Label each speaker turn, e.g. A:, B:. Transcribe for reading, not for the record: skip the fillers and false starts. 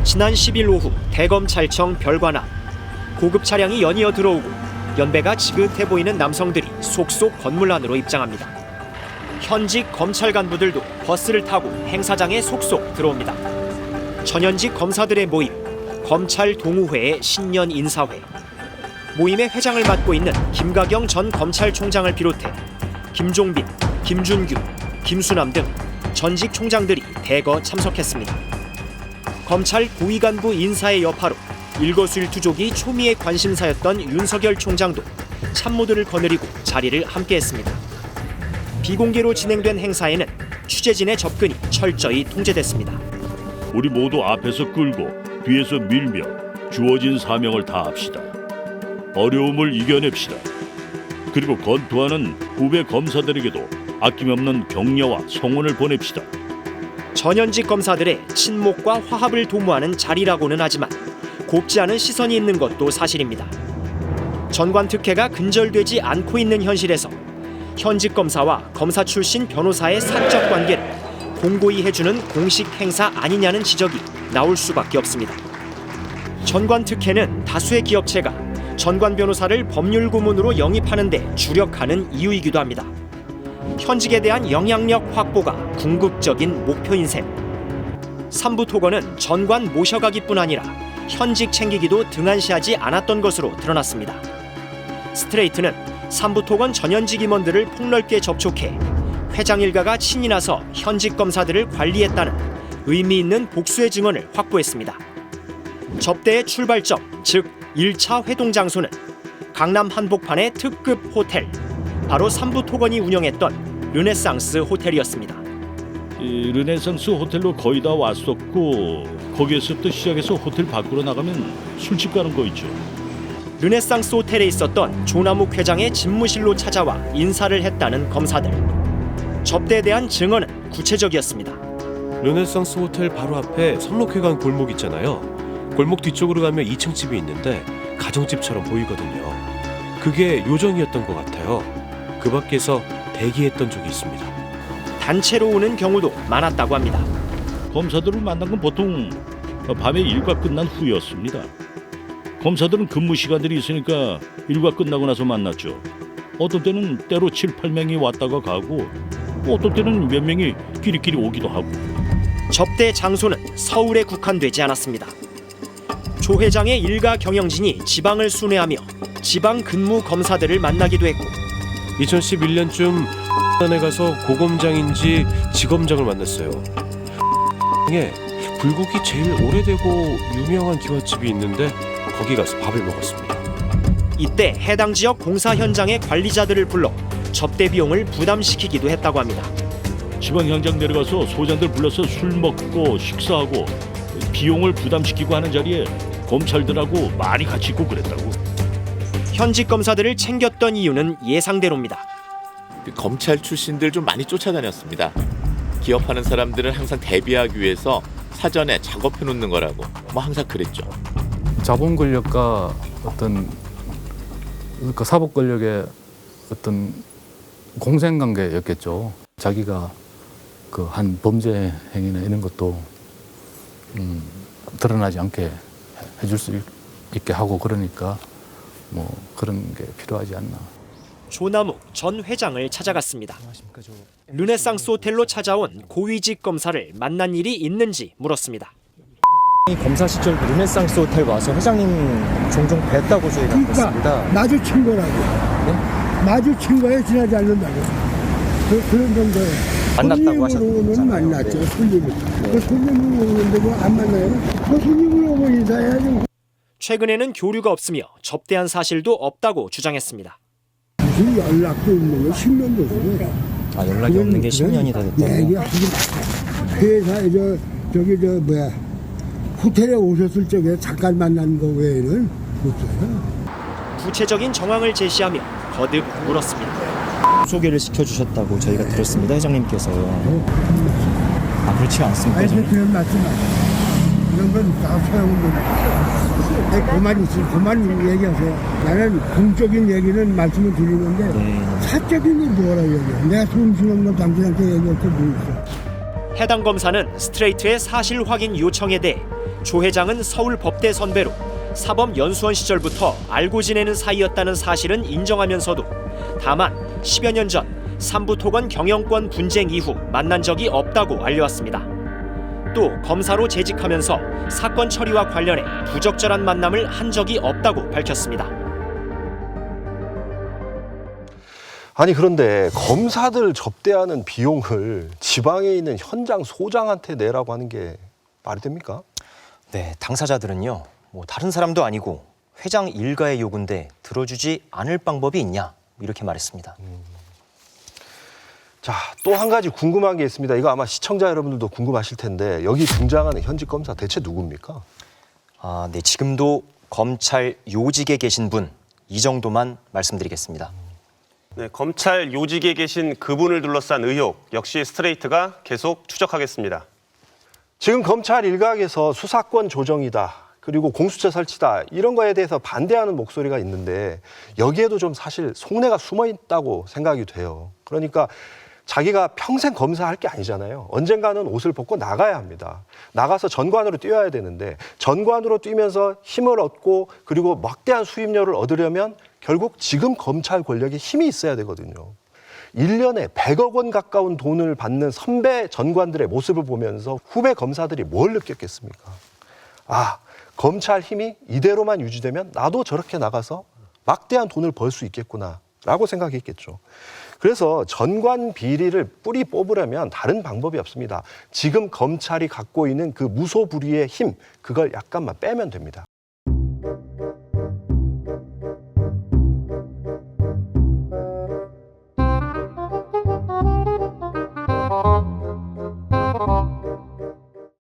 A: 지난 10일 오후 대검찰청 별관앞 고급 차량이 연이어 들어오고 연배가 지긋해 보이는 남성들이 속속 건물 안으로 입장합니다. 현직 검찰 간부들도 버스를 타고 행사장에 속속 들어옵니다. 전현직 검사들의 모임, 검찰 동우회의 신년 인사회. 모임의 회장을 맡고 있는 김가경 전 검찰총장을 비롯해 김종빈, 김준규, 김수남 등 전직 총장들이 대거 참석했습니다. 검찰 고위 간부 인사의 여파로 일거수일투족이 초미의 관심사였던 윤석열 총장도 참모들을 거느리고 자리를 함께했습니다. 비공개로 진행된 행사에는 취재진의 접근이 철저히 통제됐습니다.
B: 우리 모두 앞에서 끌고 뒤에서 밀며 주어진 사명을 다합시다. 어려움을 이겨냅시다. 그리고 건투하는 후배 검사들에게도 아낌없는 격려와 성원을 보냅시다.
A: 전현직 검사들의 친목과 화합을 도모하는 자리라고는 하지만 곱지 않은 시선이 있는 것도 사실입니다. 전관 특혜가 근절되지 않고 있는 현실에서 현직 검사와 검사 출신 변호사의 사적 관계를 공고히 해주는 공식 행사 아니냐는 지적이 나올 수밖에 없습니다. 전관 특혜는 다수의 기업체가 전관 변호사를 법률 고문으로 영입하는 데 주력하는 이유이기도 합니다. 현직에 대한 영향력 확보가 궁극적인 목표인 셈. 삼부 토건은 전관 모셔가기뿐 아니라 현직 챙기기도 등한시하지 않았던 것으로 드러났습니다. 스트레이트는 삼부 토건 전현직 임원들을 폭넓게 접촉해 회장 일가가 친히 나서 현직 검사들을 관리했다는 의미 있는 복수의 증언을 확보했습니다. 접대의 출발점, 즉 1차 회동 장소는 강남 한복판의 특급 호텔, 바로 삼부 토건이 운영했던 르네상스 호텔이었습니다.
B: 르네상스 호텔로 거의 다 왔었고 거기에서부터 시작해서 호텔 밖으로 나가면 술집 가는 거 있죠.
A: 르네상스 호텔에 있었던 조남욱 회장의 집무실로 찾아와 인사를 했다는 검사들. 접대에 대한 증언은 구체적이었습니다.
C: 르네상스 호텔 바로 앞에 성록회관 골목 있잖아요. 골목 뒤쪽으로 가면 2층 집이 있는데 가정집처럼 보이거든요. 그게 요정이었던 것 같아요. 그 밖에서 대기했던 적이 있습니다.
A: 단체로 오는 경우도 많았다고 합니다.
B: 검사들을 만난 건 보통 밤에 일과 끝난 후였습니다. 검사들은 근무 시간들이 있으니까 일과 끝나고 나서 만났죠. 어떤 때는 때로 7, 8명이 왔다가 가고 어떤 때는 몇 명이 끼리끼리 오기도 하고.
A: 접대 장소는 서울에 국한되지 않았습니다. 조 회장의 일가 경영진이 지방을 순회하며 지방 근무 검사들을 만나기도 했고
C: 2011년쯤 에 가서 고검장인지 지검장을 만났어요. 에 불국이 제일 오래되고 유명한 기와집이 있는데 거기 가서 밥을 먹었습니다.
A: 이때 해당 지역 공사 현장의 관리자들을 불러 접대 비용을 부담시키기도 했다고 합니다.
B: 지방 현장 내려가서 소장들 불러서 술 먹고 식사하고 비용을 부담시키고 하는 자리에 검찰들하고 많이 같이 있고 그랬다고.
A: 현직 검사들을 챙겼던 이유는 예상대로입니다.
D: 검찰 출신들 좀 많이 쫓아다녔습니다. 기업하는 사람들은 항상 대비하기 위해서 사전에 작업해 놓는 거라고 항상 그랬죠.
E: 자본 권력과 어떤 그 사법 권력의 어떤 공생 관계였겠죠. 자기가 그 한 범죄 행위나 이런 것도 드러나지 않게 해줄 수 있게 하고 그러니까 뭐 그런 게 필요하지 않나.
A: 조남욱 전 회장을 찾아갔습니다. 르네상스 호텔로 찾아온 고위직 검사를 만난 일이 있는지 물었습니다.
F: 검사 시절 르네상스 호텔 와서 회장님 종종 뵀다고 저희가 들었습니다.
G: 마주친 거라고. 네? 마주친 거에 지나지 않는다고. 그런 정도예요.
F: 만났다고 하셨잖아요.
G: 손님으로는 만났죠. 손님을. 그 손님을 오는데 뭐 안 만나요? 그 손님을 오고 인사해야죠.
A: 최근에는 교류가 없으며 접대한 사실도 없다고 주장했습니다.
G: 무슨 연락도 없는 거 10년 됐어요.
F: 아, 연락이 없는 게 10년이 다 됐다고요?
G: 회사에 저기 호텔에 오셨을 적에 잠깐 만난 거 외에는 없어요.
A: 구체적인 정황을 제시하며 거듭 물었습니다.
F: 소개를 시켜주셨다고 저희가 들었습니다. 회장님께서. 아, 그렇지 않습니까?
G: 아니, 그런 말씀 마세요. 이런 건 다 소용없는 그만 얘기하세요. 나는 공적인 얘기는 말씀을 드리는데
F: 네.
G: 사적인 게 뭐라 얘기해. 내가 손수는 건 당신한테 얘기할 게 뭐 있어.
A: 해당 검사는 스트레이트의 사실 확인 요청에 대해 조 회장은 서울 법대 선배로 사법 연수원 시절부터 알고 지내는 사이였다는 사실은 인정하면서도 다만 10여 년 전 삼부토건 경영권 분쟁 이후 만난 적이 없다고 알려왔습니다. 또 검사로 재직하면서 사건 처리와 관련해 부적절한 만남을 한 적이 없다고 밝혔습니다.
H: 아니 그런데 검사들 접대하는 비용을 지방에 있는 현장 소장한테 내라고 하는 게 말이 됩니까?
F: 네, 당사자들은요. 다른 사람도 아니고 회장 일가의 요구인데 들어주지 않을 방법이 있냐 이렇게 말했습니다.
H: 자, 또 한 가지 궁금한 게 있습니다. 이거 아마 시청자 여러분들도 궁금하실 텐데 여기 등장하는 현직 검사 대체 누굽니까?
F: 네, 지금도 검찰 요직에 계신 분 이 정도만 말씀드리겠습니다.
I: 네, 검찰 요직에 계신 그분을 둘러싼 의혹 역시 스트레이트가 계속 추적하겠습니다.
H: 지금 검찰 일각에서 수사권 조정이다. 그리고 공수처 설치다. 이런 거에 대해서 반대하는 목소리가 있는데 여기에도 좀 사실 속내가 숨어 있다고 생각이 돼요. 그러니까 자기가 평생 검사할 게 아니잖아요. 언젠가는 옷을 벗고 나가야 합니다. 나가서 전관으로 뛰어야 되는데 전관으로 뛰면서 힘을 얻고 그리고 막대한 수입료를 얻으려면 결국 지금 검찰 권력에 힘이 있어야 되거든요. 1년에 100억 원 가까운 돈을 받는 선배 전관들의 모습을 보면서 후배 검사들이 뭘 느꼈겠습니까? 아, 검찰 힘이 이대로만 유지되면 나도 저렇게 나가서 막대한 돈을 벌 수 있겠구나라고 생각했겠죠. 그래서 전관 비리를 뿌리 뽑으려면 다른 방법이 없습니다. 지금 검찰이 갖고 있는 그 무소불위의 힘, 그걸 약간만 빼면 됩니다.